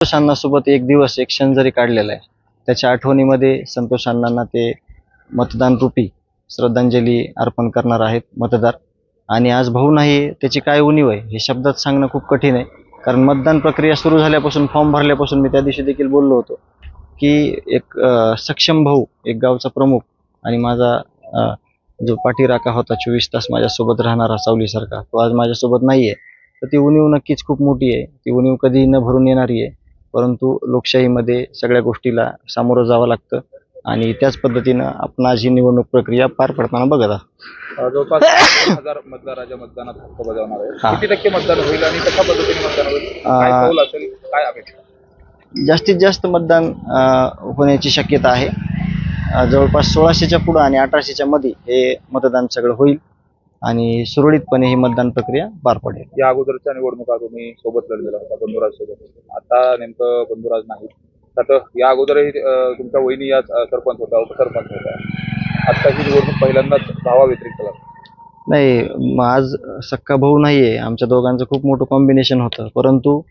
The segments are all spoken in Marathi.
संतोष अण्णांसोबत एक दिवस एक क्षण जरी काढलेला आहे, त्याच्या आठवणीमध्ये संतोष अण्णांना ते मतदान रूपी श्रद्धांजली अर्पण करणार आहेत मतदार. आणि आज भाऊ नाही त्याची काय उणीव आहे हे शब्दात सांगणं खूप कठीण आहे. कारण मतदान प्रक्रिया सुरू झाल्यापासून, फॉर्म भरल्यापासून मी त्या दिवशी देखील बोललो होतो की एक सक्षम भाऊ, एक गावचा प्रमुख आणि माझा जो पाठीराखा होता 24 तास माझ्यासोबत राहणारा सावलीसारखा, तो आज माझ्यासोबत नाही आहे. तर ती उणीव नक्कीच खूप मोठी आहे. ती उणीव कधी न भरून येणारी आहे. परंतु लोकशाहीमध्ये सगळ्या गोष्टीला सामोरं जावं लागतं आणि त्याच पद्धतीनं आपण आज ही निवडणूक प्रक्रिया पार पडताना बघत आहोत. जवळपास 1000 मतदाराच्या मतदानात हक्क बजावणार आहे. किती टक्के मतदान होईल आणि कशा पद्धतीने मतदान होईल, काय कौल असेल, काय अपेक्षा? जास्तीत जास्त मतदान होण्याची शक्यता आहे. जवळपास 1600च्या पुढं आणि 1800च्या मध्ये हे मतदान सगळं होईल आणि सुरळीतपणे ही मतदान प्रक्रिया पार पडेल. या अगोदरच्या निवडणुका तुम्ही सोबत लढलेला होता बंधुराज सोबत, आता नेमकं बंधुराज नाही, तर या अगोदरही तुमच्या वहिनी या सरपंच होता, उपसरपंच होता. आता ही निवडणूक पहिल्यांदाच भावा व्यतिरिक्त नाही, आज सक्का भाऊ नाहीये, आमच्या दोघांचं खूप मोठं कॉम्बिनेशन होतं. परंतु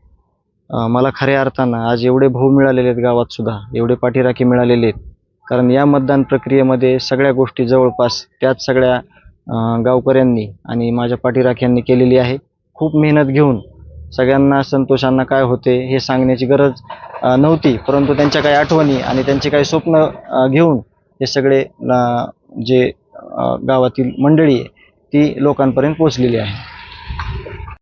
मला खऱ्या अर्थानं आज एवढे भाऊ मिळालेले आहेत गावात सुद्धा, एवढे पाठीराखे मिळालेले आहेत. कारण या मतदान प्रक्रियेमध्ये सगळ्या गोष्टी जवळपास त्याच सगळ्या गावकऱ्यांनी आणि माझ्या पाठीराख्यांनी केलेली आहे. खूप मेहनत घेऊन सगळ्यांना संतोषांना काय होते हे सांगण्याची गरज नव्हती, परंतु त्यांच्या काही आठवणी आणि त्यांचे काही स्वप्न घेऊन हे सगळे जे गावातील मंडळी आहे ती लोकांपर्यंत पोहोचलेली आहे.